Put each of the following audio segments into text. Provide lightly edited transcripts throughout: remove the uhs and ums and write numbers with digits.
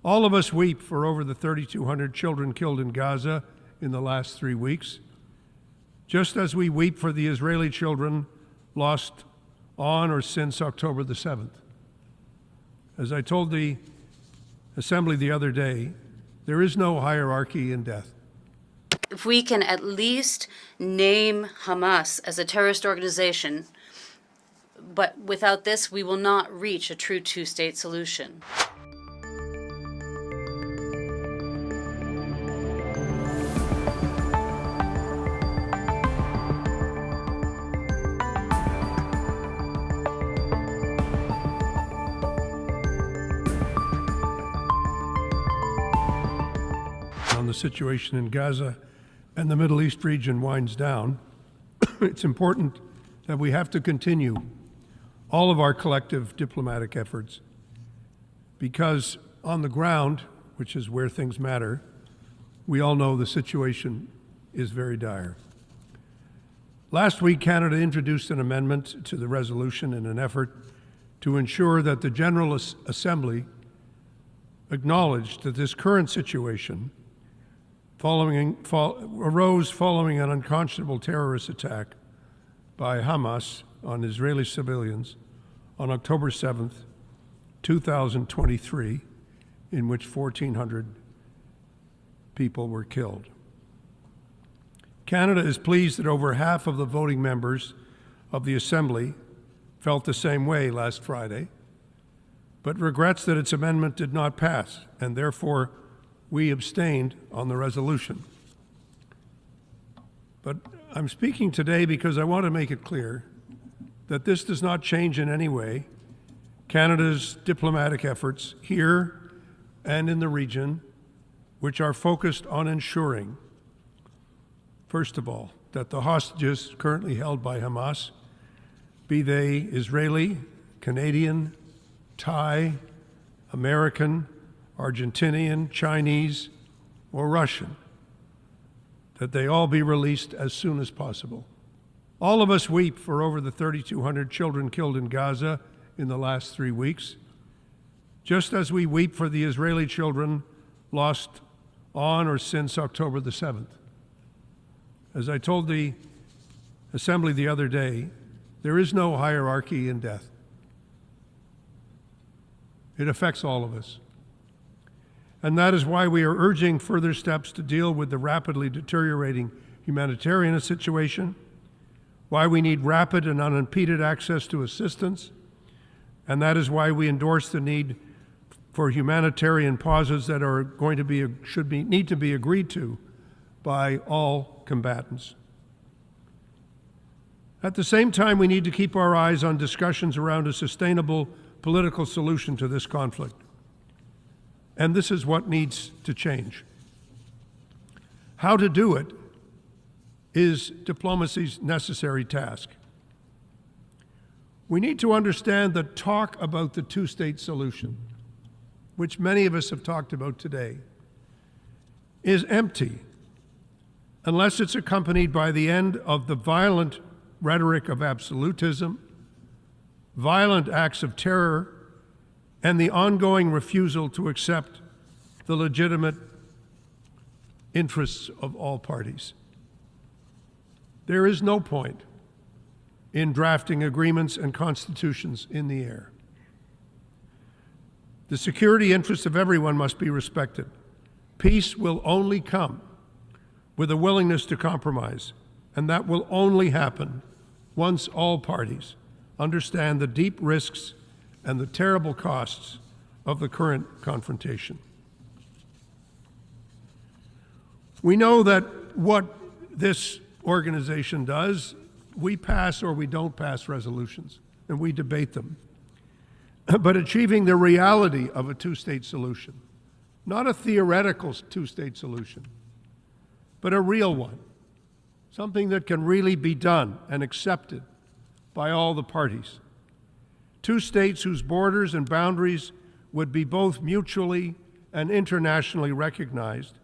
All of us weep for over the 3,200 children killed in Gaza in the last 3 weeks, just as we weep for the Israeli children lost on or since October the 7th. As I told the Assembly the other day, there is no hierarchy in death. If we can at least name Hamas as a terrorist organization, but without this, we will not reach a true two-state solution. On the situation in Gaza and the Middle East region winds down, it's important that we have to continue all of our collective diplomatic efforts, because on the ground, which is where things matter, we all know the situation is very dire. Last week, Canada introduced an amendment to the resolution in an effort to ensure that the General Assembly acknowledged that this current situation arose following an unconscionable terrorist attack by Hamas on Israeli civilians on October 7th, 2023, in which 1,400 people were killed. Canada is pleased that over half of the voting members of the Assembly felt the same way last Friday, but regrets that its amendment did not pass, and therefore we abstained on the resolution. But I'm speaking today because I want to make it clear that this does not change in any way Canada's diplomatic efforts here and in the region, which are focused on ensuring, first of all, that the hostages currently held by Hamas, be they Israeli, Canadian, Thai, American, Argentinian, Chinese, or Russian, that they all be released as soon as possible. All of us weep for over the 3,200 children killed in Gaza in the last 3 weeks, just as we weep for the Israeli children lost on or since October the 7th. As I told the Assembly the other day, there is no hierarchy in death. It affects all of us. And that is why we are urging further steps to deal with the rapidly deteriorating humanitarian situation, why we need rapid and unimpeded access to assistance, and that is why we endorse the need for humanitarian pauses that are going to need to be agreed to by all combatants. At the same time, we need to keep our eyes on discussions around a sustainable political solution to this conflict. And this is what needs to change. How to do it is diplomacy's necessary task. We need to understand that talk about the two-state solution, which many of us have talked about today, is empty unless it's accompanied by the end of the violent rhetoric of absolutism, violent acts of terror, and the ongoing refusal to accept the legitimate interests of all parties. There is no point in drafting agreements and constitutions in the air. The security interests of everyone must be respected. Peace will only come with a willingness to compromise, and that will only happen once all parties understand the deep risks and the terrible costs of the current confrontation. We know that what this organization does, we pass or we don't pass resolutions, and we debate them. But achieving the reality of a two-state solution, not a theoretical two-state solution, but a real one, something that can really be done and accepted by all the parties. Two states whose borders and boundaries would be both mutually and internationally recognized,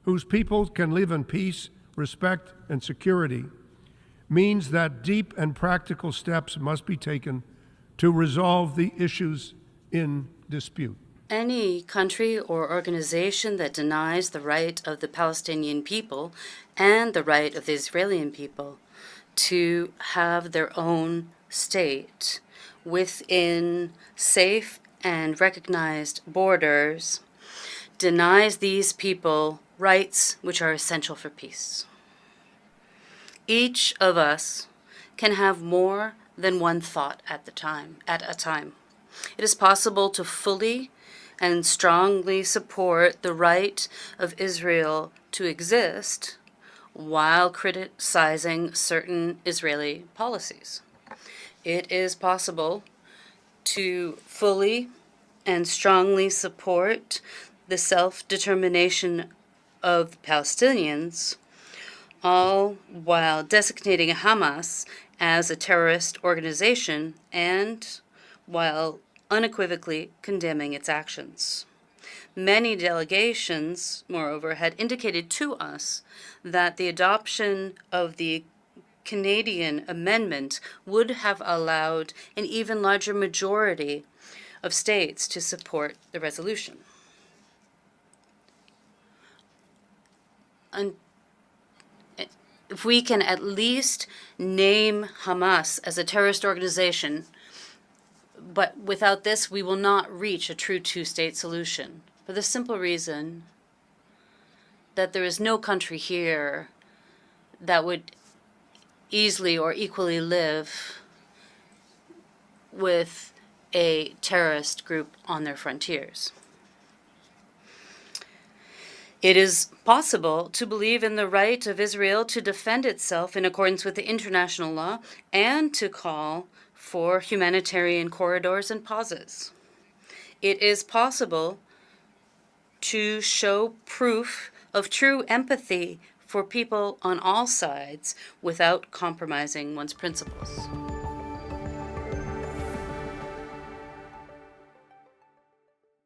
whose people can live in peace, respect, and security, means that deep and practical steps must be taken to resolve the issues in dispute. Any country or organization that denies the right of the Palestinian people and the right of the Israeli people to have their own state within safe and recognized borders denies these people rights which are essential for peace. Each of us can have more than one thought at a time. It is possible to fully and strongly support the right of Israel to exist while criticizing certain Israeli policies. It is possible to fully and strongly support the self-determination of the Palestinians, all while designating Hamas as a terrorist organization and while unequivocally condemning its actions. Many delegations, moreover, had indicated to us that the adoption of the Canadian amendment would have allowed an even larger majority of states to support the resolution. And if we can at least name Hamas as a terrorist organization, but without this, we will not reach a true two-state solution, for the simple reason that there is no country here that would easily or equally live with a terrorist group on their frontiers. It is possible to believe in the right of Israel to defend itself in accordance with the international law and to call for humanitarian corridors and pauses. It is possible to show proof of true empathy for people on all sides without compromising one's principles.